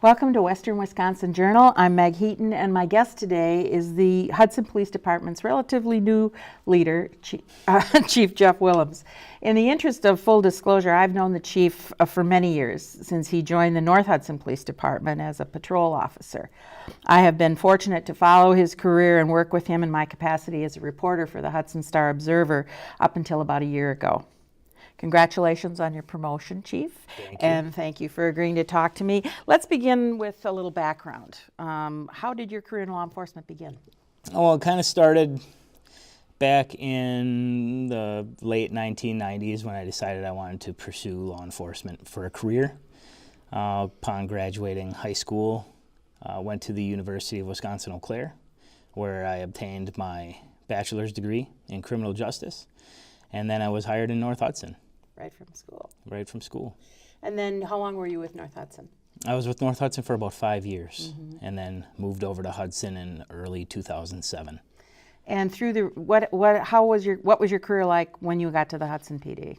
Welcome to Western Wisconsin Journal. I'm Meg Heaton, and my guest today is the Hudson Police Department's relatively new leader, Chief Geoff Willems. In the interest of full disclosure, I've known the chief for many years, since he joined the North Hudson Police Department as a patrol officer. I have been fortunate to follow his career and work with him in my capacity as a reporter for the Hudson Star-Observer up until about a year ago. Congratulations on your promotion, Chief. Thank you. And thank you for agreeing to talk to me. Let's begin with a little background. How did your career in law enforcement begin? Well, it kind of started back in the late 1990s when I decided I wanted to pursue law enforcement for a career. Upon graduating high school, went to the University of Wisconsin-Eau Claire, where I obtained my bachelor's degree in criminal justice, and then I was hired in North Hudson. Right from school. Right from school. And then how long were you with North Hudson? I was with North Hudson for about 5 years, and then moved over to Hudson in early 2007. And through the what was your career like when you got to the Hudson PD?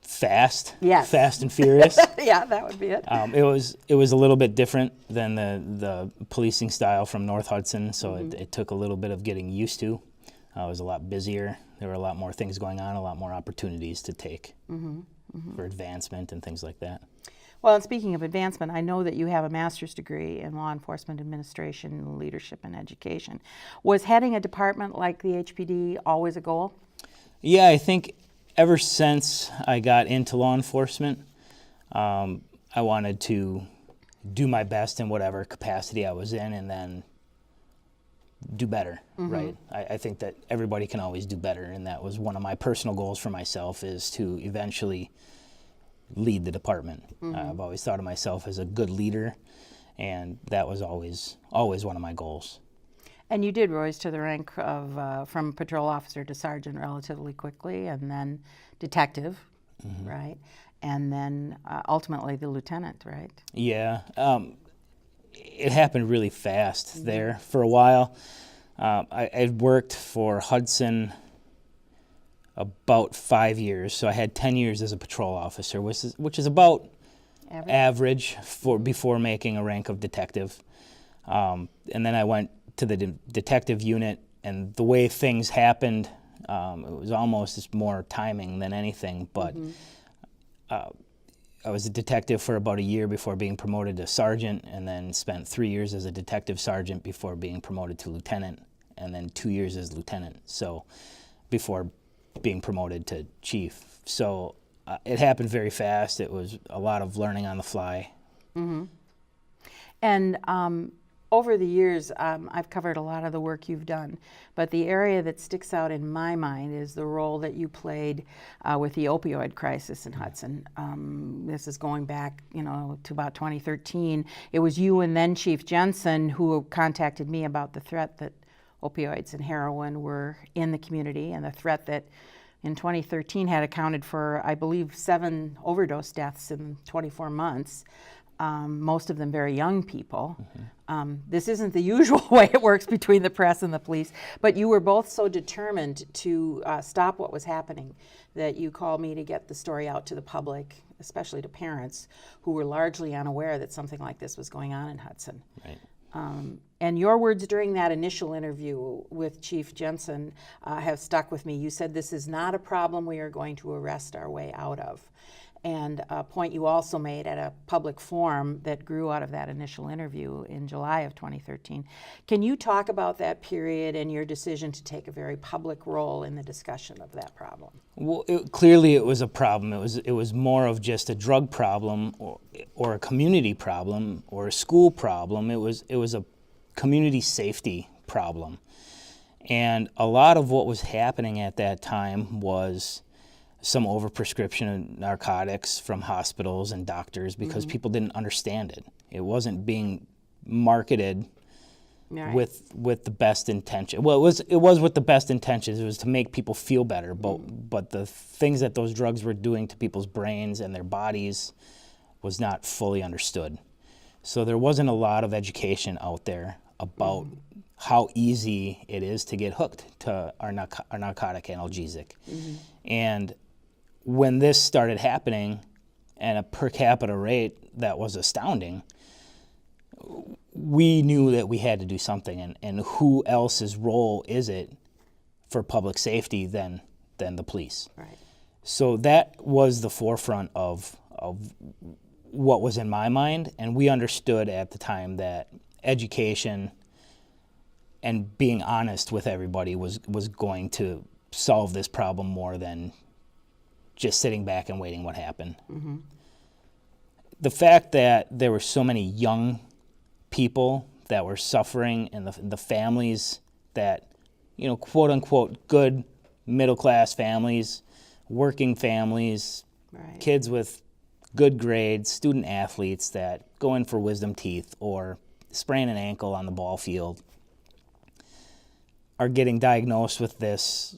Fast. Yes. Fast and furious. Yeah, that would be it. It was a little bit different than the policing style from North Hudson, so it took a little bit of getting used to. It was a lot busier. There were a lot more things going on, a lot more opportunities to take for advancement and things like that. Well, and speaking of advancement, I know that you have a master's degree in law enforcement administration, leadership, and education. Was heading a department like the HPD always a goal? Yeah, I think ever since I got into law enforcement, I wanted to do my best in whatever capacity I was in, and then do better, right? I think that everybody can always do better, and that was one of my personal goals for myself, is to eventually lead the department. I've always thought of myself as a good leader, and that was always one of my goals. And you did rise to the rank of from patrol officer to sergeant relatively quickly, and then detective, right? And then ultimately the lieutenant, right? Yeah. It happened really fast there for a while. I had worked for Hudson about 5 years, so I had 10 years as a patrol officer, which is about average for before making a rank of detective. And then I went to the detective unit, and the way things happened, it was almost just more timing than anything, but I was a detective for about a year before being promoted to sergeant, and then spent 3 years as a detective sergeant before being promoted to lieutenant, and then 2 years as lieutenant, so before being promoted to chief. So it happened very fast. It was a lot of learning on the fly. And over the years, I've covered a lot of the work you've done, but the area that sticks out in my mind is the role that you played with the opioid crisis in Hudson. This is going back, to about 2013. It was you and then Chief Jensen who contacted me about the threat that opioids and heroin were in the community, and the threat that in 2013 had accounted for, I believe, 7 overdose deaths in 24 months. Most of them very young people. This isn't the usual way it works between the press and the police, but you were both so determined to stop what was happening that you called me to get the story out to the public, especially to parents who were largely unaware that something like this was going on in Hudson. Right. And your words during that initial interview with Chief Jensen have stuck with me. You said, "This is not a problem we are going to arrest our way out of." And a point you also made at a public forum that grew out of that initial interview in July of 2013. Can you talk about that period and your decision to take a very public role in the discussion of that problem? Well, clearly it was a problem. It was more of just a drug problem or a community problem or a school problem. It was a community safety problem. And a lot of what was happening at that time was some overprescription of narcotics from hospitals and doctors because people didn't understand it. It wasn't being marketed with the best intention. Well, it was with the best intentions. It was to make people feel better, but the things that those drugs were doing to people's brains and their bodies was not fully understood. So there wasn't a lot of education out there about how easy it is to get hooked to our narcotic analgesic. And when this started happening, and a per capita rate that was astounding, we knew that we had to do something. And who else's role is it for public safety than the police? Right. So that was the forefront of what was in my mind, and we understood at the time that education and being honest with everybody was going to solve this problem more than just sitting back and waiting what happened. Mm-hmm. The fact that there were so many young people that were suffering, and the families that, quote unquote, good middle class families, working families, Right. kids with good grades, student athletes that go in for wisdom teeth or sprain an ankle on the ball field, are getting diagnosed with this,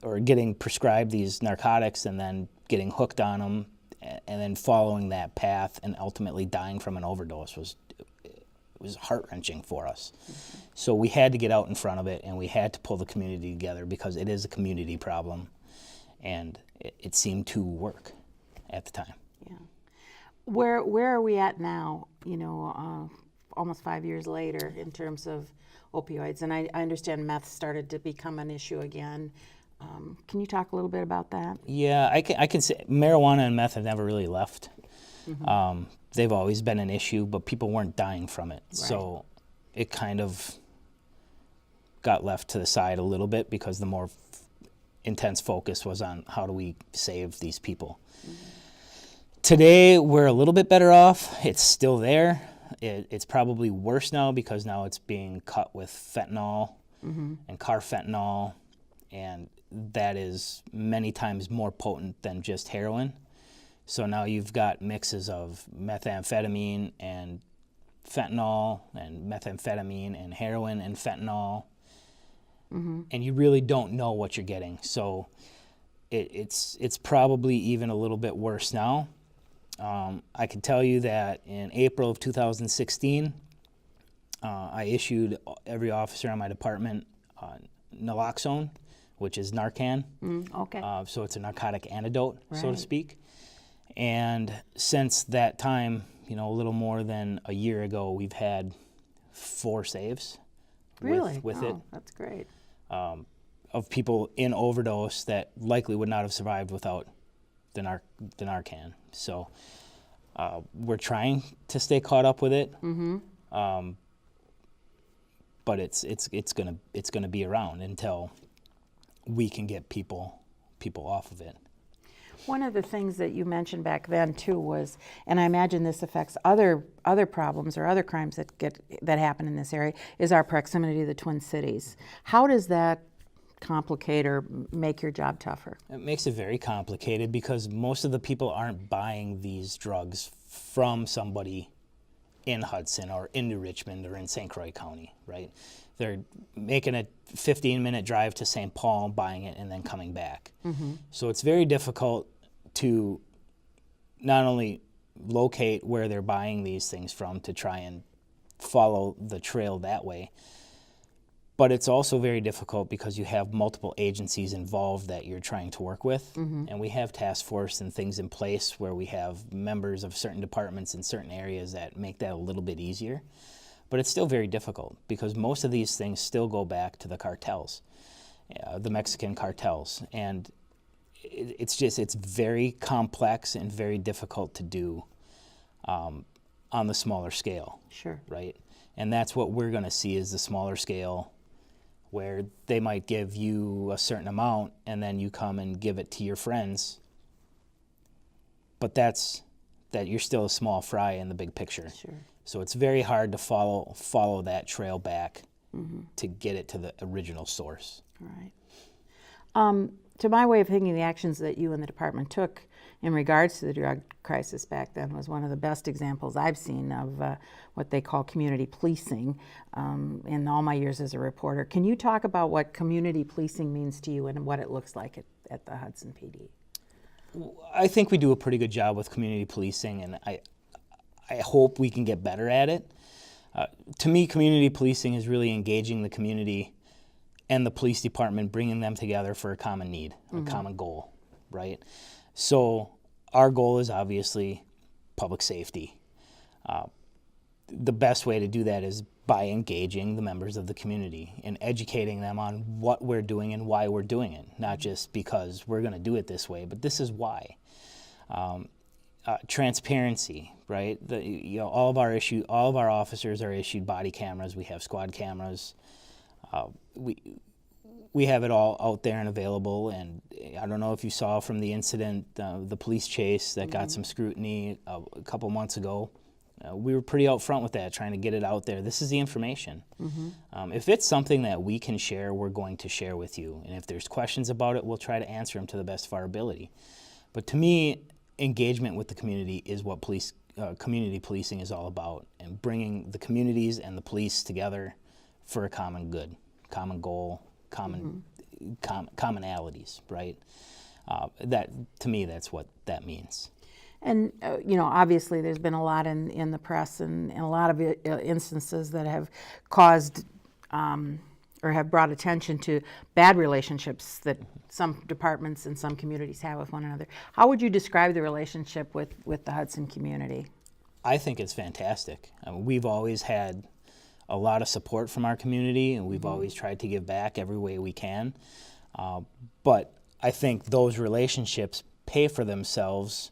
or getting prescribed these narcotics and then getting hooked on them, and then following that path and ultimately dying from an overdose was heart-wrenching for us. Mm-hmm. So we had to get out in front of it, and we had to pull the community together because it is a community problem, and it seemed to work at the time. Yeah. Where are we at now, almost 5 years later, in terms of opioids? And I understand meth started to become an issue again. Can you talk a little bit about that? Yeah, I can say marijuana and meth have never really left. Mm-hmm. They've always been an issue, but people weren't dying from it. Right. So it kind of got left to the side a little bit because the more intense focus was on how do we save these people. Mm-hmm. Today, we're a little bit better off. It's still there. It's probably worse now because now it's being cut with fentanyl mm-hmm. and carfentanil, and that is many times more potent than just heroin. So now you've got mixes of methamphetamine and fentanyl and methamphetamine and heroin and fentanyl, mm-hmm. and you really don't know what you're getting. So it's probably even a little bit worse now. I can tell you that in April of 2016, I issued every officer in my department naloxone, which is Narcan. Okay. So it's a narcotic antidote, Right. so to speak. And since that time, a little more than a year ago, we've had 4 saves. Really? With it. That's great. Of people in overdose that likely would not have survived without the Narcan. So we're trying to stay caught up with it. Mm-hmm. But it's gonna be around until we can get people off of it. One of the things that you mentioned back then too was, and I imagine this affects other problems or other crimes that happen in this area, is our proximity to the Twin Cities. How does that complicate or make your job tougher? It makes it very complicated because most of the people aren't buying these drugs from somebody in Hudson or in Richmond or in St. Croix County, right? They're making a 15-minute drive to St. Paul, buying it, and then coming back. Mm-hmm. So it's very difficult to not only locate where they're buying these things from to try and follow the trail that way, but it's also very difficult because you have multiple agencies involved that you're trying to work with. Mm-hmm. And we have task force and things in place where we have members of certain departments in certain areas that make that a little bit easier. But it's still very difficult because most of these things still go back to the cartels, the Mexican cartels. And it's very complex and very difficult to do on the smaller scale. Sure. Right? And that's what we're going to see is the smaller scale, where they might give you a certain amount and then you come and give it to your friends. But that you're still a small fry in the big picture. Sure. So it's very hard to follow that trail back mm-hmm. to get it to the original source. All right. To my way of thinking, the actions that you and the department took in regards to the drug crisis back then was one of the best examples I've seen of what they call community policing in all my years as a reporter. Can you talk about what community policing means to you and what it looks like at the Hudson PD? I think we do a pretty good job with community policing, and I hope we can get better at it. To me, community policing is really engaging the community and the police department, bringing them together for a common need, mm-hmm. a common goal, right? So our goal is obviously public safety. The best way to do that is by engaging the members of the community and educating them on what we're doing and why we're doing it, not just because we're going to do it this way, but this is why. Transparency, right? All of our officers are issued body cameras. We have squad cameras. We have it all out there and available. And I don't know if you saw from the incident, the police chase that got some scrutiny a couple months ago. We were pretty out front with that, trying to get it out there. This is the information. If it's something that we can share, we're going to share with you. And if there's questions about it, we'll try to answer them to the best of our ability. But to me, engagement with the community is what community policing is all about, and bringing the communities and the police together for a common good, common goal, commonalities, right? That, to me, that's what that means. And, obviously there's been a lot in the press and a lot of instances that have caused or have brought attention to bad relationships that some departments and some communities have with one another. How would you describe the relationship with the Hudson community? I think it's fantastic. We've always had a lot of support from our community, and we've always tried to give back every way we can. But I think those relationships pay for themselves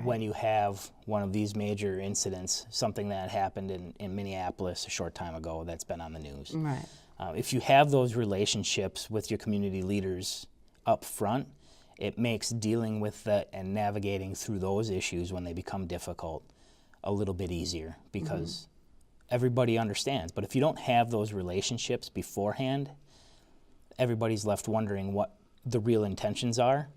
when you have one of these major incidents, something that happened in Minneapolis a short time ago that's been on the news. Right. If you have those relationships with your community leaders up front, it makes dealing with that and navigating through those issues when they become difficult a little bit easier, because everybody understands. But if you don't have those relationships beforehand, everybody's left wondering what the real intentions are,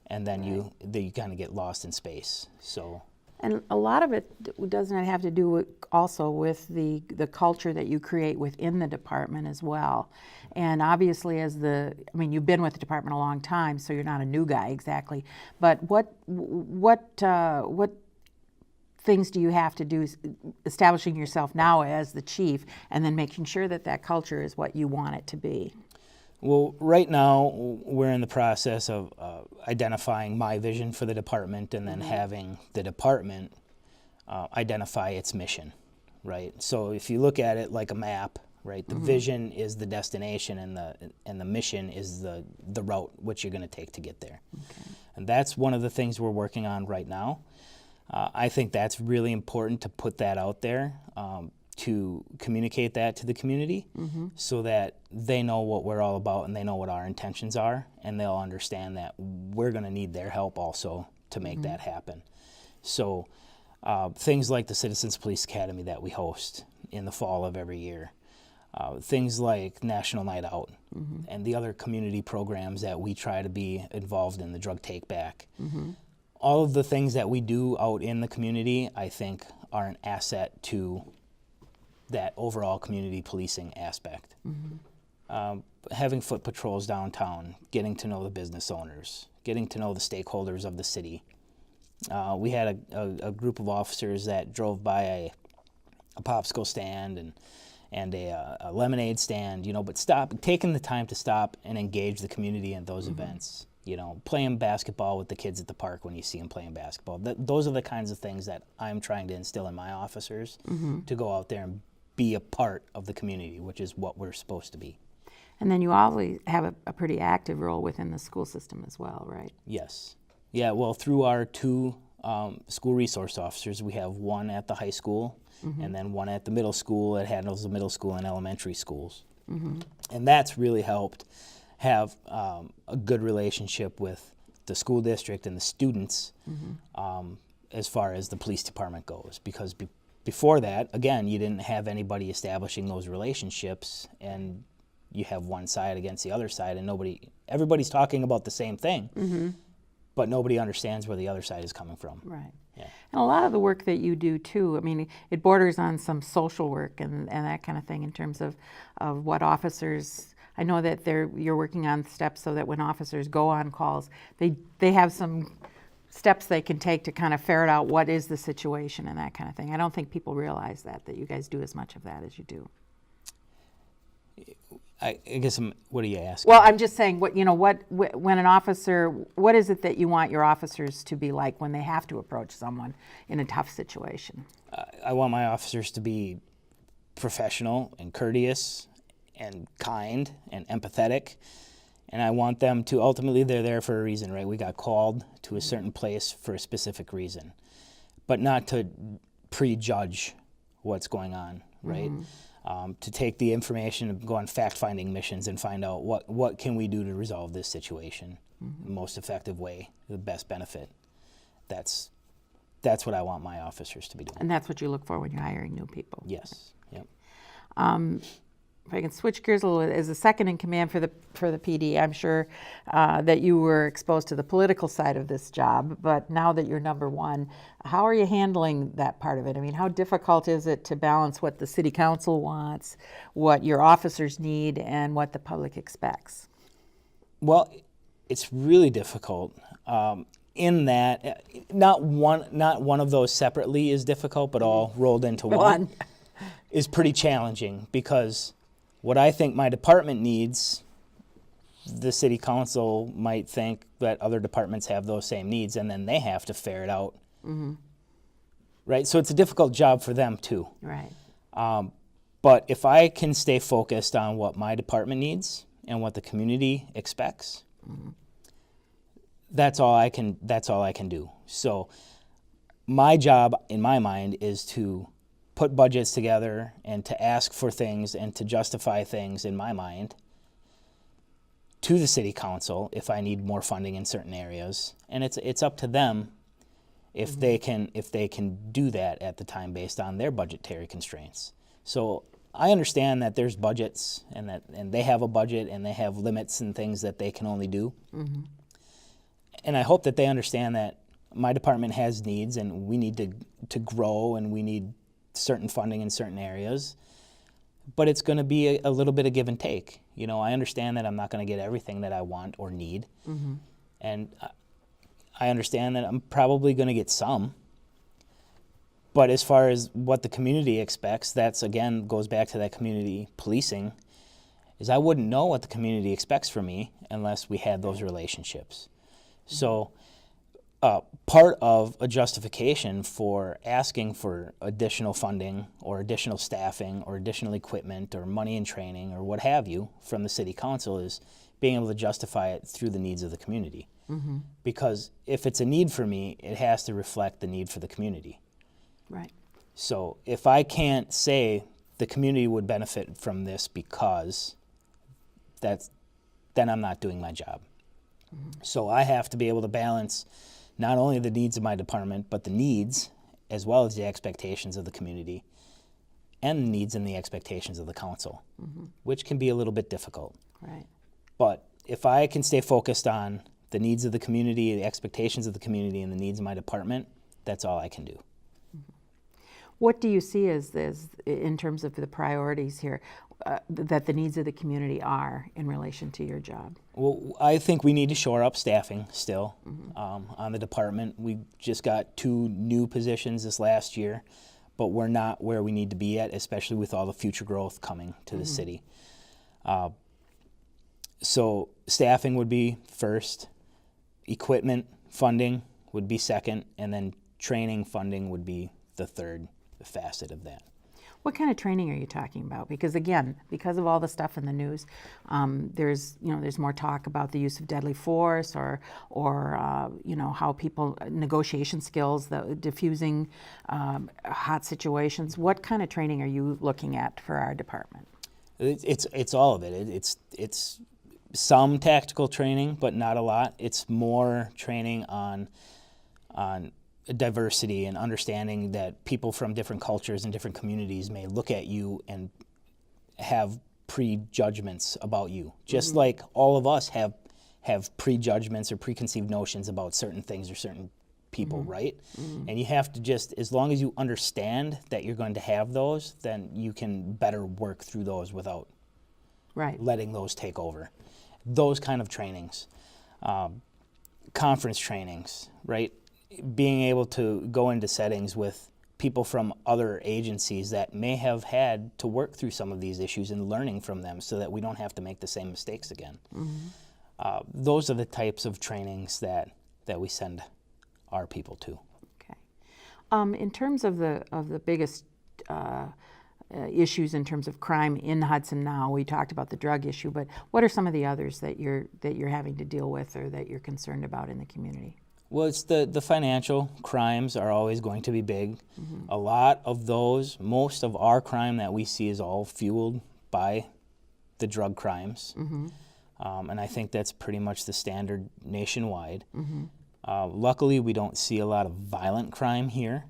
and then you kind of get lost in space. So, and a lot of it doesn't it have to do also with the culture that you create within the department as well. And obviously, you've been with the department a long time, so you're not a new guy exactly. But what things do you have to do establishing yourself now as the chief, and then making sure that culture is what you want it to be? Well, right now, we're in the process of identifying my vision for the department, and then having the department identify its mission, right? So if you look at it like a map, right, the vision is the destination, and the mission is the route which you're going to take to get there. Okay. And that's one of the things we're working on right now. I think that's really important to put that out there, to communicate that to the community, so that they know what we're all about and they know what our intentions are, and they'll understand that we're going to need their help also to make that happen. So things like the Citizens Police Academy that we host in the fall of every year, things like National Night Out, and the other community programs that we try to be involved in, the Drug Take Back. All of the things that we do out in the community, I think, are an asset to that overall community policing aspect. Having foot patrols downtown, getting to know the business owners, getting to know the stakeholders of the city. We had a group of officers that drove by a popsicle stand and a lemonade stand, but taking the time to stop and engage the community in those events. Playing basketball with the kids at the park when you see them playing basketball. Those are the kinds of things that I'm trying to instill in my officers, to go out there and be a part of the community, which is what we're supposed to be. And then you always have a pretty active role within the school system as well, right? Yes. Yeah, well, through our two school resource officers, we have one at the high school and then one at the middle school that handles the middle school and elementary schools. And that's really helped have a good relationship with the school district and the students as far as the police department goes, because before that, again, you didn't have anybody establishing those relationships, and you have one side against the other side, and everybody's talking about the same thing, but nobody understands where the other side is coming from. Right. Yeah. And a lot of the work that you do too, it borders on some social work and that kind of thing in terms of what officers. I know that you're working on steps so that when officers go on calls, they have some steps they can take to kind of ferret out what is the situation and that kind of thing. I don't think people realize that you guys do as much of that as you do. I guess what are you asking? Well, I'm just saying, when an officer, what is it that you want your officers to be like when they have to approach someone in a tough situation? I want my officers to be professional and courteous and kind and empathetic. And I want them to, ultimately, they're there for a reason, right? We got called to a certain place for a specific reason, but not to prejudge what's going on, right? To take the information and go on fact-finding missions and find out what can we do to resolve this situation the most effective way, the best benefit. That's what I want my officers to be doing. And that's what you look for when you're hiring new people. Yes. Yep. If I can switch gears a little bit, as a second in command for the PD, I'm sure that you were exposed to the political side of this job, but now that you're number one, how are you handling that part of it? I mean, how difficult is it to balance what the city council wants, what your officers need, and what the public expects? Well, it's really difficult in that not one of those separately is difficult, but all rolled into one is pretty challenging, because what I think my department needs, the city council might think that other departments have those same needs, and then they have to ferret it out. Right? So it's a difficult job for them too. Right. But if I can stay focused on what my department needs and what the community expects, that's all I can do. So my job, in my mind, is to put budgets together and to ask for things and to justify things, in my mind, to the city council if I need more funding in certain areas. And it's up to them if they can do that at the time based on their budgetary constraints. So I understand that there's budgets and they have a budget and they have limits and things that they can only do. And I hope that they understand that my department has needs and we need to grow and we need certain funding in certain areas, but it's going to be a little bit of give and take. You know, I understand that I'm not going to get everything that I want or need, and I understand that I'm probably going to get some. But as far as what the community expects, that's again goes back to that community policing. Is I wouldn't know what the community expects from me unless we had those relationships. So. Part of a justification for asking for additional funding or additional staffing or additional equipment or money and training or what have you from the city council is being able to justify it through the needs of the community. Because if it's a need for me, it has to reflect the need for the community. Right. So if I can't say the community would benefit from this because then I'm not doing my job. So I have to be able to balance not only the needs of my department, but the needs as well as the expectations of the community and the needs and the expectations of the council, which can be a little bit difficult. Right. But if I can stay focused on the needs of the community, the expectations of the community, and the needs of my department, that's all I can do. What do you see as in terms of the priorities here, that the needs of the community are in relation to your job? Well, I think we need to shore up staffing still on the department. We just got 2 new positions this last year, but we're not where we need to be at, especially with all the future growth coming to the city. So staffing would be first, equipment funding would be second, and then training funding would be the third facet of that. What kind of training are you talking about? Because again, because of all the stuff in the news, there's more talk about the use of deadly force or how people negotiation skills, the diffusing hot situations. What kind of training are you looking at for our department? It's all of it. It's some tactical training, but not a lot. It's more training on diversity and understanding that people from different cultures and different communities may look at you and have prejudgments about you, just like all of us have prejudgments or preconceived notions about certain things or certain people, right? And you have to just, as long as you understand that you're going to have those, then you can better work through those without letting those take over. Those kind of trainings, conference trainings, right? Being able to go into settings with people from other agencies that may have had to work through some of these issues and learning from them so that we don't have to make the same mistakes again. Those are the types of trainings that we send our people to. Okay. In terms of the biggest issues in terms of crime in Hudson now, we talked about the drug issue, but what are some of the others that you're having to deal with or that you're concerned about in the community? Well, it's the financial crimes are always going to be big. A lot of those, most of our crime that we see is all fueled by the drug crimes. And I think that's pretty much the standard nationwide. Luckily, we don't see a lot of violent crime here.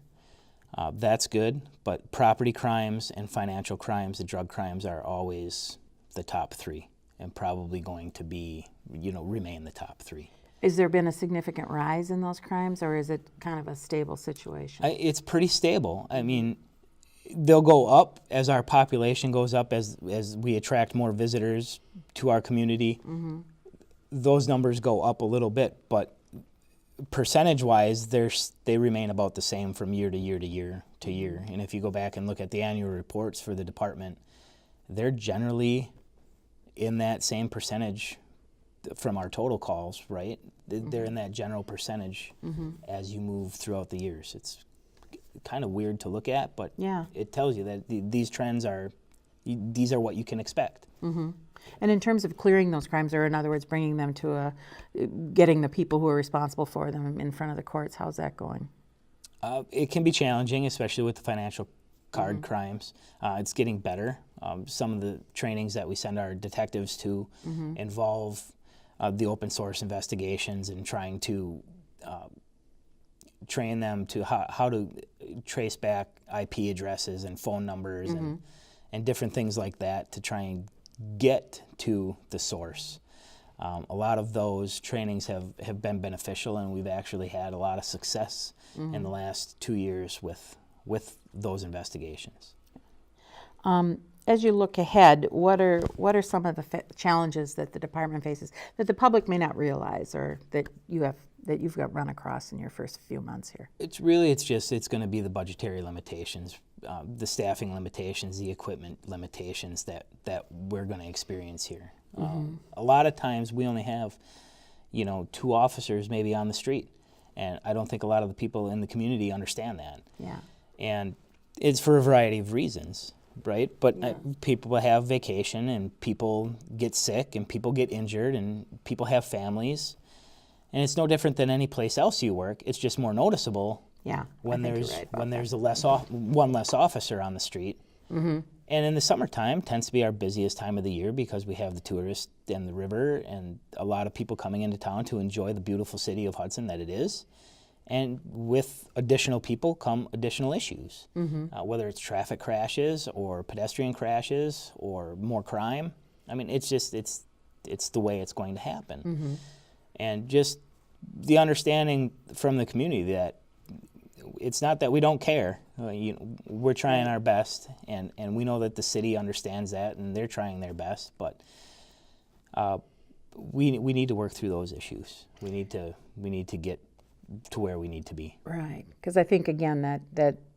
That's good, but property crimes and financial crimes, the drug crimes are always the top three and probably going to be, remain the top three. Has there been a significant rise in those crimes, or is it kind of a stable situation? It's pretty stable. I mean, they'll go up as our population goes up, as we attract more visitors to our community. Those numbers go up a little bit, but percentage-wise, they remain about the same from year to year to year to year. And if you go back and look at the annual reports for the department, they're generally in that same percentage from our total calls, right? They're in that general percentage as you move throughout the years. It's kind of weird to look at, but it tells you that these trends these are what you can expect. And in terms of clearing those crimes, or in other words, bringing them to getting the people who are responsible for them in front of the courts, how's that going? It can be challenging, especially with the financial card crimes. It's getting better. Some of the trainings that we send our detectives to involve the open source investigations and trying to train them to how to trace back IP addresses and phone numbers and different things like that to try and get to the source. A lot of those trainings have been beneficial, and we've actually had a lot of success in the last 2 years with those investigations. As you look ahead, what are some of the challenges that the department faces that the public may not realize, or that you've got run across in your first few months here? It's going to be the budgetary limitations, the staffing limitations, the equipment limitations that we're going to experience here. A lot of times we only have, 2 officers maybe on the street, and I don't think a lot of the people in the community understand that. And it's for a variety of reasons. Right, but people have vacation, and people get sick, and people get injured, and people have families, and it's no different than any place else you work. It's just more noticeable when there's one less officer on the street. And in the summertime tends to be our busiest time of the year because we have the tourists and the river, and a lot of people coming into town to enjoy the beautiful city of Hudson that it is. And with additional people come additional issues, whether it's traffic crashes or pedestrian crashes or more crime. I mean, it's the way it's going to happen. And just the understanding from the community that it's not that we don't care. We're trying our best, and we know that the city understands that, and they're trying their best. But we need to work through those issues. We need to get to where we need to be. Right, because I think again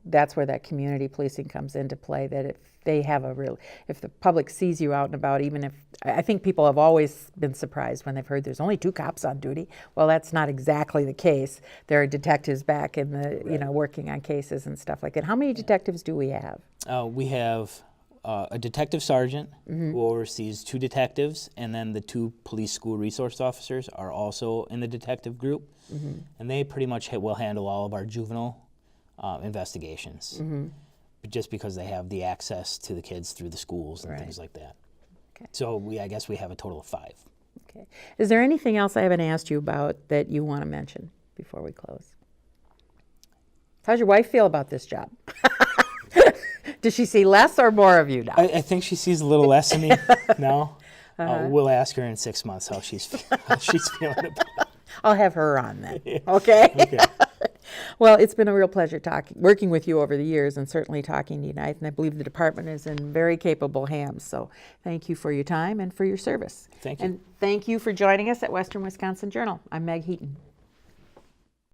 that's where that community policing comes into play. That if they have if the public sees you out and about, even if I think people have always been surprised when they've heard there's only 2 cops on duty. Well, that's not exactly the case. There are detectives back in the working on cases and stuff like that. How many detectives do we have? We have a detective sergeant who oversees 2 detectives, and then the 2 police school resource officers are also in the detective group, and they pretty much will handle all of our juvenile investigations, just because they have the access to the kids through the schools and things like that. Okay. So I guess we have a total of 5. Okay. Is there anything else I haven't asked you about that you want to mention before we close? How's your wife feel about this job? Does she see less or more of you now? I think she sees a little less of me now. We'll ask her in 6 months how she's feeling about it. I'll have her on then. Okay? Well, it's been a real pleasure working with you over the years, and certainly talking to you tonight. And I believe the department is in very capable hands. So thank you for your time and for your service. Thank you. And thank you for joining us at Western Wisconsin Journal. I'm Meg Heaton.